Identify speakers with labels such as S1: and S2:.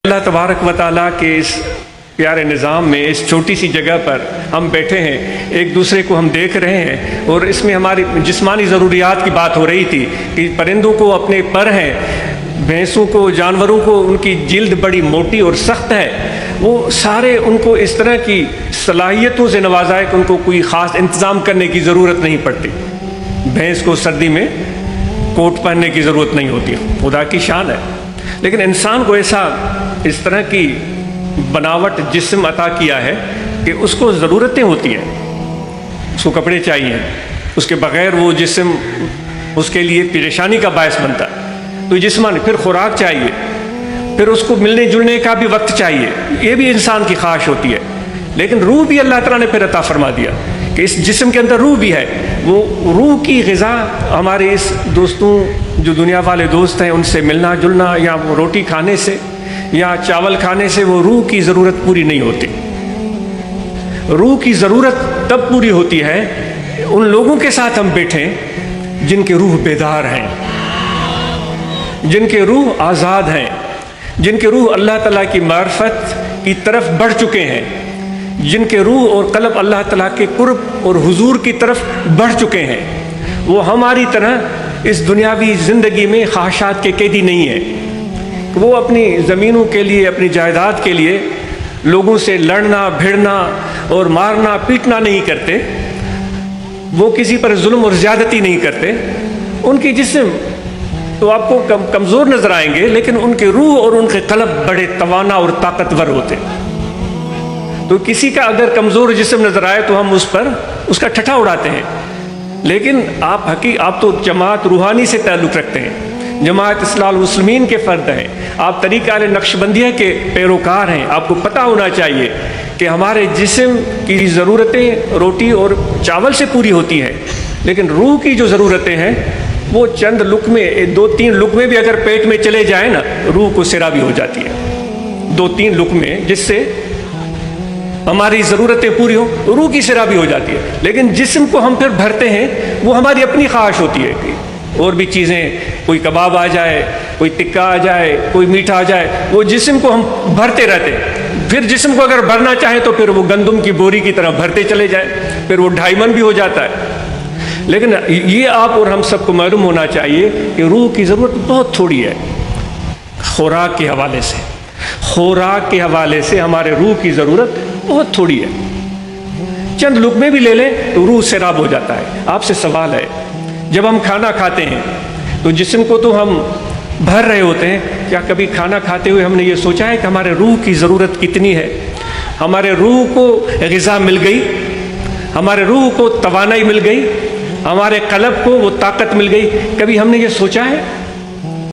S1: اللہ تبارک و تعالیٰ کے اس پیارے نظام میں اس چھوٹی سی جگہ پر ہم بیٹھے ہیں، ایک دوسرے کو ہم دیکھ رہے ہیں، اور اس میں ہماری جسمانی ضروریات کی بات ہو رہی تھی کہ پرندوں کو اپنے پر ہیں، بھینسوں کو، جانوروں کو ان کی جلد بڑی موٹی اور سخت ہے، وہ سارے ان کو اس طرح کی صلاحیتوں سے نوازا ہے کہ ان کو کوئی خاص انتظام کرنے کی ضرورت نہیں پڑتی۔ بھینس کو سردی میں کوٹ پہننے کی ضرورت نہیں ہوتی، خدا کی شان ہے۔ لیکن انسان کو اس طرح کی بناوٹ جسم عطا کیا ہے کہ اس کو ضرورتیں ہوتی ہیں، اس کو کپڑے چاہیے، اس کے بغیر وہ جسم اس کے لیے پریشانی کا باعث بنتا ہے۔ تو جسمانی پھر خوراک چاہیے، پھر اس کو ملنے جلنے کا بھی وقت چاہیے، یہ بھی انسان کی خواہش ہوتی ہے۔ لیکن روح بھی اللہ تعالیٰ نے پھر عطا فرما دیا کہ اس جسم کے اندر روح بھی ہے، وہ روح کی غذا ہمارے اس دوستوں جو دنیا والے دوست ہیں ان سے ملنا جلنا، یا وہ روٹی کھانے سے یا چاول کھانے سے وہ روح کی ضرورت پوری نہیں ہوتی۔ روح کی ضرورت تب پوری ہوتی ہے ان لوگوں کے ساتھ ہم بیٹھیں جن کے روح بیدار ہیں، جن کے روح آزاد ہیں، جن کے روح اللہ تعالیٰ کی معرفت کی طرف بڑھ چکے ہیں، جن کے روح اور قلب اللہ تعالیٰ کے قرب اور حضور کی طرف بڑھ چکے ہیں۔ وہ ہماری طرح اس دنیاوی زندگی میں خواہشات کے قیدی نہیں ہیں، وہ اپنی زمینوں کے لیے، اپنی جائیداد کے لیے لوگوں سے لڑنا بھیڑنا اور مارنا پیٹنا نہیں کرتے، وہ کسی پر ظلم اور زیادتی نہیں کرتے۔ ان کی جسم تو آپ کو کمزور نظر آئیں گے، لیکن ان کے روح اور ان کے قلب بڑے توانا اور طاقتور ہوتے۔ تو کسی کا اگر کمزور جسم نظر آئے تو ہم اس پر اس کا ٹھٹھا اڑاتے ہیں، لیکن آپ تو جماعت روحانی سے تعلق رکھتے ہیں، جماعت اصلاح المسلمین کے فرد ہیں، آپ طریقہ اہل نقشبندیہ کے پیروکار ہیں۔ آپ کو پتہ ہونا چاہیے کہ ہمارے جسم کی ضرورتیں روٹی اور چاول سے پوری ہوتی ہیں، لیکن روح کی جو ضرورتیں ہیں وہ چند لقمے، 2-3 لقمے بھی اگر پیٹ میں چلے جائیں نا، روح کو سیرابی ہو جاتی ہے۔ 2-3 لقمے جس سے ہماری ضرورتیں پوری ہوں، روح کی سیرابی ہو جاتی ہے۔ لیکن جسم کو ہم پھر بھرتے ہیں، وہ ہماری اپنی خواہش ہوتی ہے کہ اور بھی چیزیں، کوئی کباب آ جائے، کوئی ٹکا آ جائے، کوئی میٹھا آ جائے، وہ جسم کو ہم بھرتے رہتے ہیں۔ پھر جسم کو اگر بھرنا چاہیں تو پھر وہ گندم کی بوری کی طرح بھرتے چلے جائیں، پھر وہ 2.5 من بھی ہو جاتا ہے۔ لیکن یہ آپ اور ہم سب کو معلوم ہونا چاہیے کہ روح کی ضرورت بہت تھوڑی ہے۔ خوراک کے حوالے سے ہمارے روح کی ضرورت بہت تھوڑی ہے۔ چند لقمے بھی لے لیں تو روح سیراب ہو جاتا ہے۔ آپ سے سوال ہے، جب ہم کھانا کھاتے ہیں تو جسم کو تو ہم بھر رہے ہوتے ہیں، کیا کبھی کھانا کھاتے ہوئے ہم نے یہ سوچا ہے کہ ہمارے روح کی ضرورت کتنی ہے؟ ہمارے روح کو غذا مل گئی، ہمارے روح کو توانائی مل گئی، ہمارے قلب کو وہ طاقت مل گئی؟ کبھی ہم نے یہ سوچا ہے؟